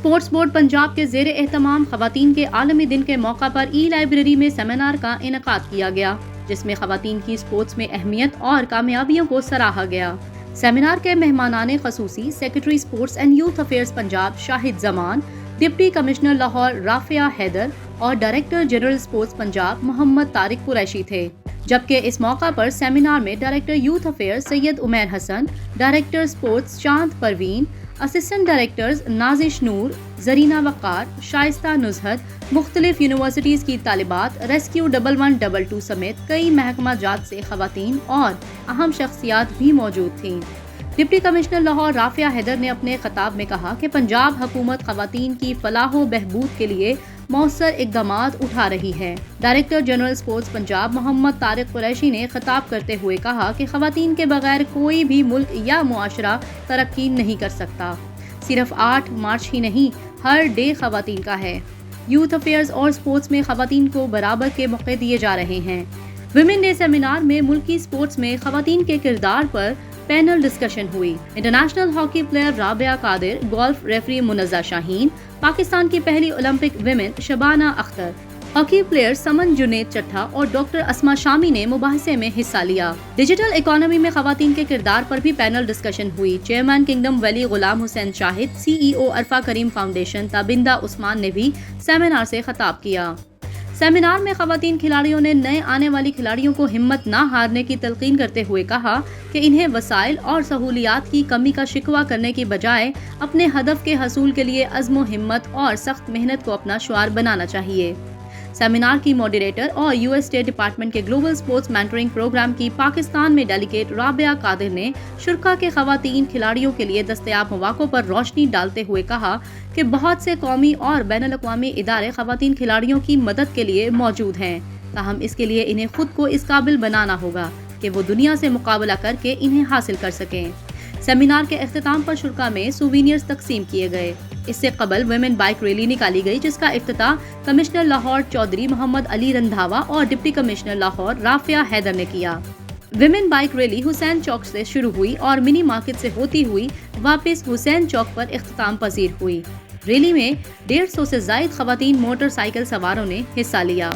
Sports board Punjab के ज़ेर एहतमाम ख़वातीन के आलमी दिन के मौका पर लाइब्रेरी में सेमिनार का इनेकाद किया गया, जिसमें ख़वातीन की स्पोर्ट्स में अहमियत और कामयाबियों को सराहा गया। सेमिनार के मेहमानाने ख़ुसूसी secretary sports and youth affairs Punjab Shahid Zaman, deputy commissioner Lahore Rafia Haider और director general sports Punjab Mohammad Tariq Qureshi थे। जबकि इस मौका पर सेमिनार में director youth affairs Syed Umair Hasan, director sports Chand Parveen, assistant directors Nazish Noor, Zarina Waqar, Shaista Nuzhat, मुख्तलिफ यूनिवर्सिटीज़ की तालिबात, रेस्क्यू 1112 समेत कई महकमा जात से ख़वातीन और अहम शख्सियात भी मौजूद थीं। डिप्टी कमिश्नर लाहौर राफिया हैदर ने अपने खिताब में कहा कि पंजाब हुकूमत ख़वातीन की फलाह बहबूद के लिए मौसर इक़दामात उठा रही है। Director general sports Punjab Mohammad Tariq Qureshi ने खिताब करते हुए कहा कि ख़वातीन के बगैर कोई भी मुल्क या मुआशरा तरक्की नहीं कर सकता। सिर्फ 8 मार्च ही नहीं, हर डे ख़वातीन का है। यूथ अफेयर्स और स्पोर्ट्स में ख़वातीन को बराबर के मौके दिए जा रहे हैं। विमेन डे सेमिनार में मुल्की स्पोर्ट्स में ख़वातीन के किरदार पर पैनल डिस्कशन हुई। International hockey player Rabia Qadir, golf referee Munazza Shaheen, Pakistan की पहली Olympic women Shabana Akhtar, hockey player Saman Junaid Chattha और डॉक्टर अस्मा शामी ने मुबाहिसे में हिस्सा लिया। डिजिटल इकोनॉमी में ख़वातीन के किरदार पर भी पैनल डिस्कशन हुई। Chairman kingdom valley Ghulam Hussain Shahid, CEO अरफा करीम फाउंडेशन ताबिंदा उस्मान ने भी सेमिनार से खिताब किया। सेमिनार में ख़वातीन खिलाड़ियों ने नए आने वाली खिलाड़ियों को हिम्मत ना हारने की तलकीन करते हुए कहा कि इन्हें वसाइल और सहूलियात की कमी का शिकवा करने की बजाय अपने हदफ के हसूल के लिए अज़्म व हिम्मत और सख्त मेहनत को अपना शुआर बनाना चाहिए। सेमिनार की मॉडरेटर और US स्टेट डिपार्टमेंट के ग्लोबल स्पोर्ट्स मेंटरिंग प्रोग्राम की पाकिस्तान में डेलीगेट राबिया कादिर ने शुरका के ख़वातीन खिलाड़ियों के लिए दस्तयाब मौक़ों पर रोशनी डालते हुए कहा कि बहुत से कौमी और बैनुल-अक़वामी इदारे ख़वातीन खिलाड़ियों की मदद के लिए मौजूद हैं, ताहम इसके लिए इन्हें खुद को इस काबिल बनाना होगा कि वो दुनिया से मुकाबला करके इन्हें हासिल कर सकें। सेमिनार के इख्तिताम पर शुरका में सूवेनियर्स तकसीम किए गए। इससे कबल वुमेन बाइक रैली निकाली गई, जिसका इफ्तिताह कमिश्नर लाहौर चौधरी मोहम्मद अली रंधावा और डिप्टी कमिश्नर लाहौर राफिया हैदर ने किया। वुमेन बाइक रैली हुसैन चौक से शुरू हुई और मिनी मार्केट से होती हुई वापस हुसैन चौक पर इख्तिताम पजीर हुई। रैली में 150 से ज़ायद ख़वातीन मोटरसाइकिल सवारों ने हिस्सा लिया।